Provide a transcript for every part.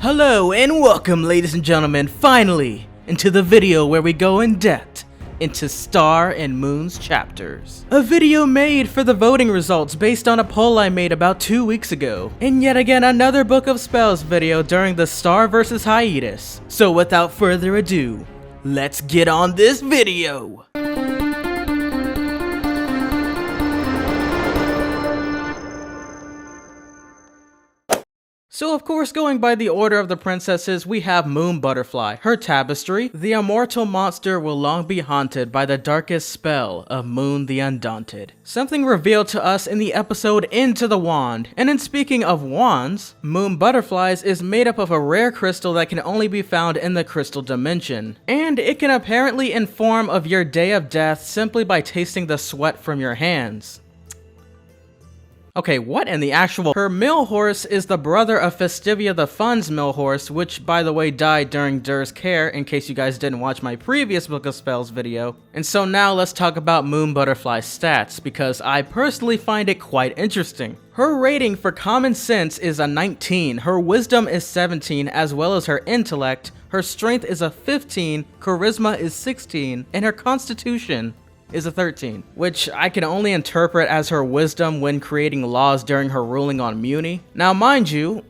Hello and welcome, ladies and gentlemen, finally into the video where we go in depth into Star and Moon's chapters. A video made for the voting results based on a poll I made about 2 weeks ago. And yet again another Book of Spells video during the Star vs hiatus. So without further ado, let's get on this video! So of course, going by the order of the princesses, we have Moon Butterfly, her tapestry. The immortal monster will long be haunted by the darkest spell of Moon the Undaunted. Something revealed to us in the episode Into the Wand. And in speaking of wands, Moon Butterflies is made up of a rare crystal that can only be found in the crystal dimension. And it can apparently inform of your day of death simply by tasting the sweat from your hands. Okay, what in the actual? Her mill horse is the brother of Festivia the Fun's mill horse, which by the way died during Dur's care, in case you guys didn't watch my previous Book of Spells video. And so now let's talk about Moon Butterfly's stats, because I personally find it quite interesting. Her rating for common sense is a 19, her wisdom is 17, as well as her intellect. Her strength is a 15, charisma is 16, and her constitution is a 13, which I can only interpret as her wisdom when creating laws during her ruling on Muni. Now mind you,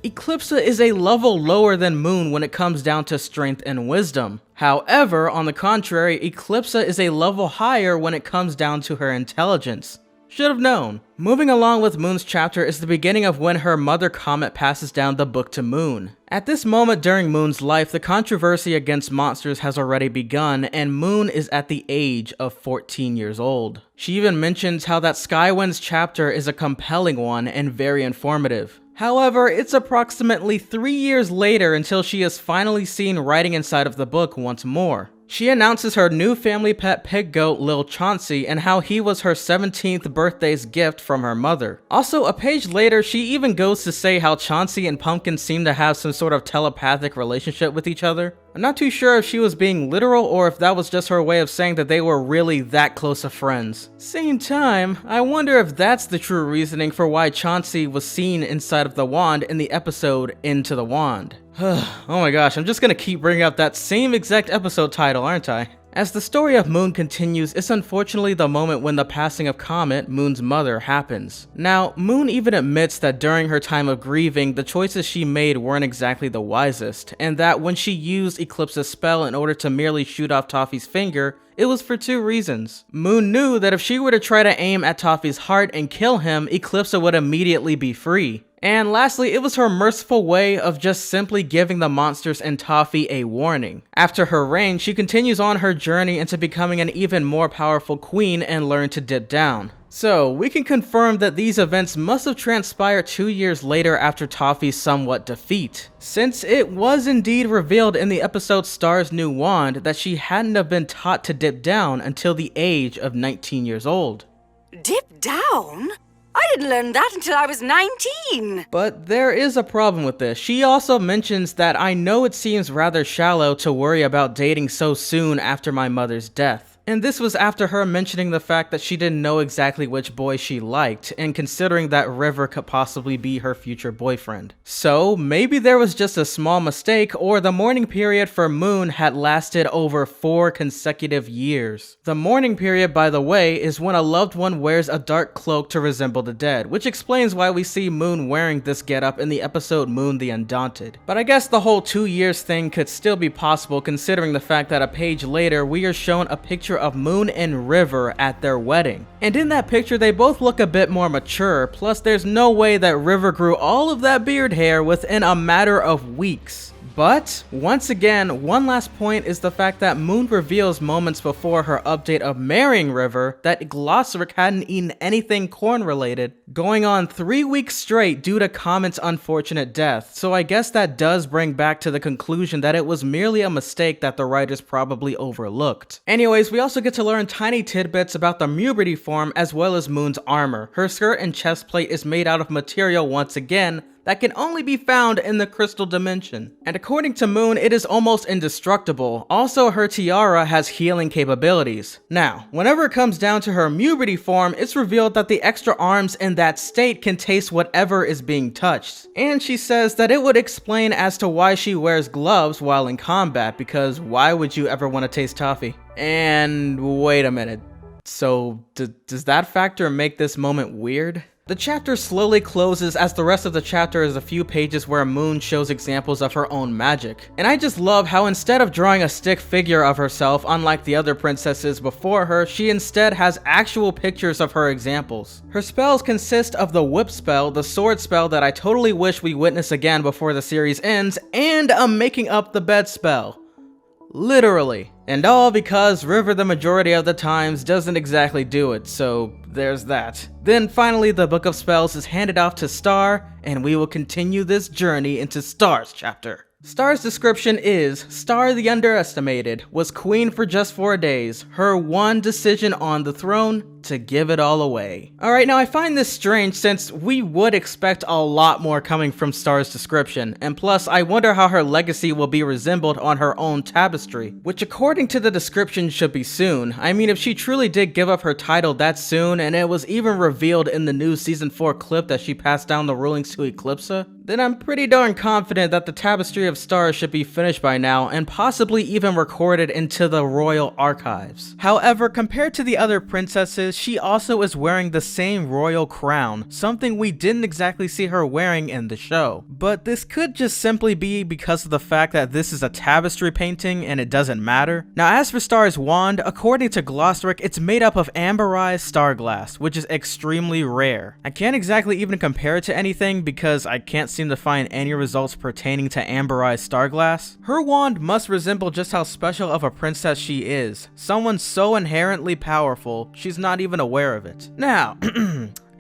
Eclipsa is a level lower than Moon when it comes down to strength and wisdom. However, on the contrary, Eclipsa is a level higher when it comes down to her intelligence. Should have known. Moving along with Moon's chapter is the beginning of when her mother Comet passes down the book to Moon. At this moment during Moon's life, the controversy against monsters has already begun, and Moon is at the age of 14 years old. She even mentions how that Skywind's chapter is a compelling one and very informative. However, it's approximately 3 years later until she is finally seen writing inside of the book once more. She announces her new family pet pig goat Lil Chauncey and how he was her 17th birthday's gift from her mother. Also, a page later, she even goes to say how Chauncey and Pumpkin seem to have some sort of telepathic relationship with each other. I'm not too sure if she was being literal or if that was just her way of saying that they were really that close of friends. Same time, I wonder if that's the true reasoning for why Chauncey was seen inside of the wand in the episode Into the Wand. Oh my gosh, I'm just gonna keep bringing up that same exact episode title, aren't I? As the story of Moon continues, it's unfortunately the moment when the passing of Comet, Moon's mother, happens. Now, Moon even admits that during her time of grieving, the choices she made weren't exactly the wisest, and that when she used Eclipsa's spell in order to merely shoot off Toffee's finger, it was for two reasons. Moon knew that if she were to try to aim at Toffee's heart and kill him, Eclipsa would immediately be free. And lastly, it was her merciful way of just simply giving the monsters and Toffee a warning. After her reign, she continues on her journey into becoming an even more powerful queen and learned to dip down. So, we can confirm that these events must have transpired 2 years later after Toffee's somewhat defeat, since it was indeed revealed in the episode Star's New Wand that she hadn't have been taught to dip down until the age of 19 years old. Dip down? I didn't learn that until I was 19! But there is a problem with this. She also mentions that I know it seems rather shallow to worry about dating so soon after my mother's death. And this was after her mentioning the fact that she didn't know exactly which boy she liked, and considering that River could possibly be her future boyfriend. So, maybe there was just a small mistake, or the mourning period for Moon had lasted over 4 consecutive years. The mourning period, by the way, is when a loved one wears a dark cloak to resemble the dead, which explains why we see Moon wearing this getup in the episode Moon the Undaunted. But I guess the whole 2 years thing could still be possible considering the fact that a page later we are shown a picture of Moon and River at their wedding. And in that picture they both look a bit more mature, plus there's no way that River grew all of that beard hair within a matter of weeks. But, once again, one last point is the fact that Moon reveals moments before her update of marrying River that Glossric hadn't eaten anything corn related, going on 3 weeks straight due to Comet's unfortunate death, so I guess that does bring back to the conclusion that it was merely a mistake that the writers probably overlooked. Anyways, we also get to learn tiny tidbits about the Muberty form as well as Moon's armor. Her skirt and chest plate is made out of material once again that can only be found in the crystal dimension. And according to Moon, it is almost indestructible. Also, her tiara has healing capabilities. Now, whenever it comes down to her puberty form, it's revealed that the extra arms in that state can taste whatever is being touched. And she says that it would explain as to why she wears gloves while in combat, because why would you ever want to taste toffee? And wait a minute. So, does that factor make this moment weird? The chapter slowly closes as the rest of the chapter is a few pages where Moon shows examples of her own magic. And I just love how instead of drawing a stick figure of herself, unlike the other princesses before her, she instead has actual pictures of her examples. Her spells consist of the whip spell, the sword spell that I totally wish we witness again before the series ends, and a making up the bed spell. Literally. And all because River the majority of the times doesn't exactly do it, so there's that. Then finally the Book of Spells is handed off to Star, and we will continue this journey into Star's chapter. Star's description is, Star the Underestimated was queen for just 4 days, her one decision on the throne, to give it all away. Alright, now I find this strange since we would expect a lot more coming from Star's description, and plus I wonder how her legacy will be resembled on her own tapestry, which according to the description should be soon. I mean, if she truly did give up her title that soon, and it was even revealed in the new season 4 clip that she passed down the rulings to Eclipsa, then I'm pretty darn confident that the tapestry of Stars should be finished by now, and possibly even recorded into the royal archives. However, compared to the other princesses, she also is wearing the same royal crown, something we didn't exactly see her wearing in the show. But this could just simply be because of the fact that this is a tapestry painting and it doesn't matter. Now as for Star's wand, according to Glossric, it's made up of amberized star glass, which is extremely rare. I can't exactly even compare it to anything because I can't seem to find any results pertaining to amberized star glass. Her wand must resemble just how special of a princess she is. Someone so inherently powerful, she's not even aware of it. Now,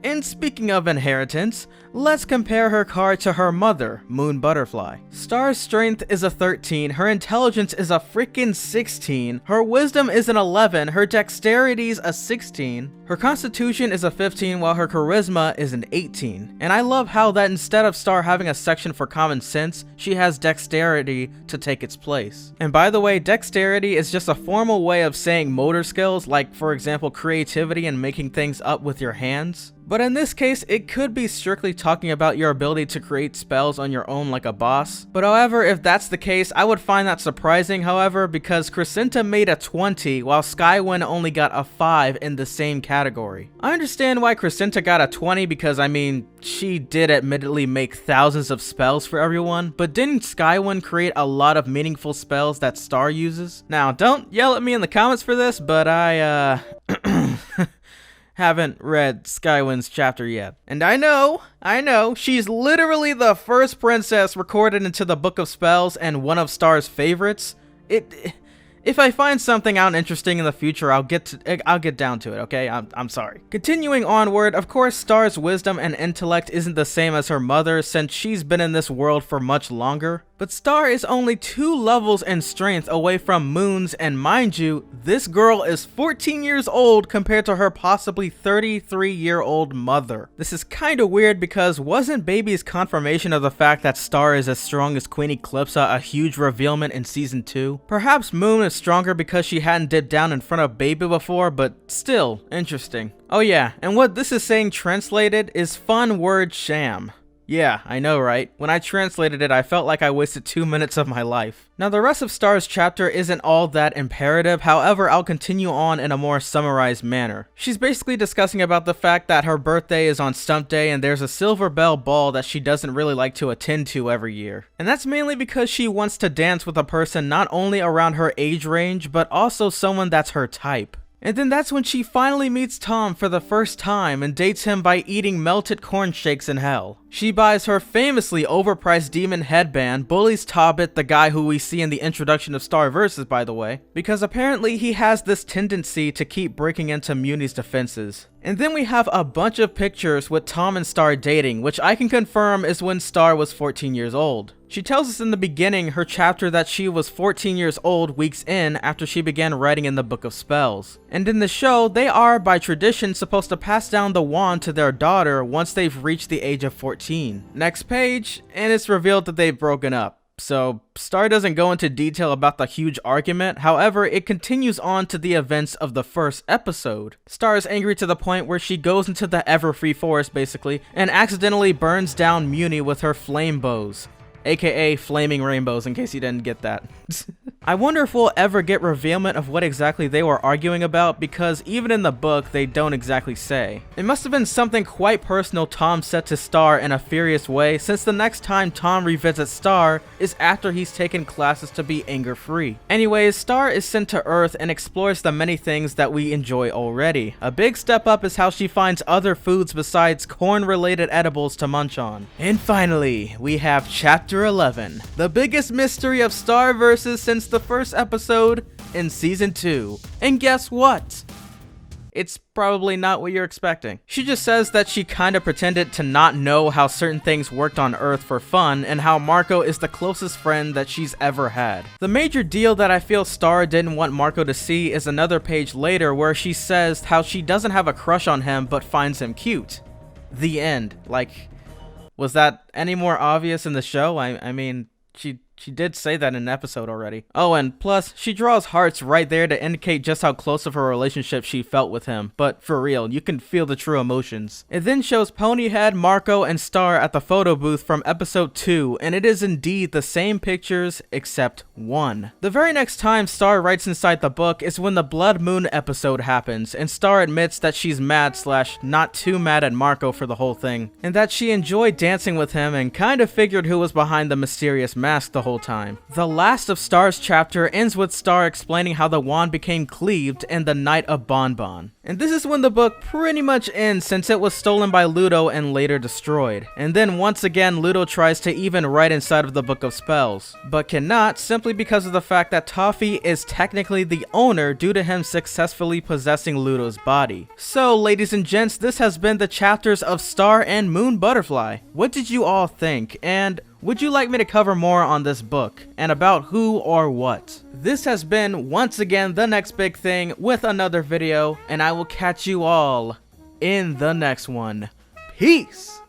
and speaking of inheritance, let's compare her card to her mother, Moon Butterfly. Star's strength is a 13, her intelligence is a freaking 16, her wisdom is an 11, her dexterity's a 16, her constitution is a 15, while her charisma is an 18. And I love how that instead of Star having a section for common sense, she has dexterity to take its place. And by the way, dexterity is just a formal way of saying motor skills, like for example creativity and making things up with your hands. But in this case, it could be strictly talking about your ability to create spells on your own like a boss. But however, if that's the case, I would find that surprising, however, because Crescenta made a 20, while Skywin only got a 5 in the same category. I understand why Crescenta got a 20 because, I mean, she did admittedly make thousands of spells for everyone, but didn't Skywin create a lot of meaningful spells that Star uses? Now, don't yell at me in the comments for this, but I, haven't read Skywin's chapter yet. And I know, she's literally the first princess recorded into the Book of Spells and one of Star's favorites. If I find something out interesting in the future, I'll get down to it, okay? I'm sorry. Continuing onward, of course, Star's wisdom and intellect isn't the same as her mother since she's been in this world for much longer. But Star is only 2 levels in strength away from Moon's, and mind you, this girl is 14 years old compared to her possibly 33-year-old mother. This is kinda weird because wasn't Baby's confirmation of the fact that Star is as strong as Queen Eclipsa a huge revealment in season 2? Perhaps Moon is stronger because she hadn't dipped down in front of Baby before, but still, interesting. Oh yeah, and what this is saying translated is fun word sham. Yeah, I know, right? When I translated it, I felt like I wasted 2 minutes of my life. Now, the rest of Star's chapter isn't all that imperative, however, I'll continue on in a more summarized manner. She's basically discussing about the fact that her birthday is on Stump Day and there's a Silver Bell ball that she doesn't really like to attend to every year. And that's mainly because she wants to dance with a person not only around her age range, but also someone that's her type. And then that's when she finally meets Tom for the first time and dates him by eating melted corn shakes in hell. She buys her famously overpriced demon headband, bullies Tobbit, the guy who we see in the introduction of Star Versus by the way, because apparently he has this tendency to keep breaking into Muni's defenses. And then we have a bunch of pictures with Tom and Star dating, which I can confirm is when Star was 14 years old. She tells us in the beginning her chapter that she was 14 years old weeks in after she began writing in the Book of Spells. And in the show, they are, by tradition, supposed to pass down the wand to their daughter once they've reached the age of 14. Next page, and it's revealed that they've broken up. So, Star doesn't go into detail about the huge argument, however, it continues on to the events of the first episode. Star is angry to the point where she goes into the Everfree Forest, basically, and accidentally burns down Muni with her flame bows. AKA flaming rainbows, in case you didn't get that. I wonder if we'll ever get revealment of what exactly they were arguing about, because even in the book, they don't exactly say. It must have been something quite personal Tom said to Star in a furious way, since the next time Tom revisits Star is after he's taken classes to be anger-free. Anyways, Star is sent to Earth and explores the many things that we enjoy already. A big step up is how she finds other foods besides corn-related edibles to munch on. And finally, we have Chapter 11, the biggest mystery of Starverses since the first episode in season 2. And guess what? It's probably not what you're expecting. She just says that she kinda pretended to not know how certain things worked on Earth for fun, and how Marco is the closest friend that she's ever had. The major deal that I feel Star didn't want Marco to see is another page later where she says how she doesn't have a crush on him but finds him cute. The end. Like, was that any more obvious in the show? I mean, she did say that in an episode already. Oh, and plus, she draws hearts right there to indicate just how close of a relationship she felt with him. But for real, you can feel the true emotions. It then shows Ponyhead, Marco, and Star at the photo booth from episode 2, and it is indeed the same pictures except one. The very next time Star writes inside the book is when the Blood Moon episode happens, and Star admits that she's mad / not too mad at Marco for the whole thing, and that she enjoyed dancing with him and kind of figured who was behind the mysterious mask the whole time. The last of Star's chapter ends with Star explaining how the wand became cleaved in the Night of Bonbon. And this is when the book pretty much ends, since it was stolen by Ludo and later destroyed. And then once again Ludo tries to even write inside of the Book of Spells, but cannot, simply because of the fact that Toffee is technically the owner due to him successfully possessing Ludo's body. So ladies and gents, this has been the chapters of Star and Moon Butterfly. What did you all think? And would you like me to cover more on this book, and about who or what? This has been, once again, The Next Big Thing with another video, and I will catch you all in the next one. Peace!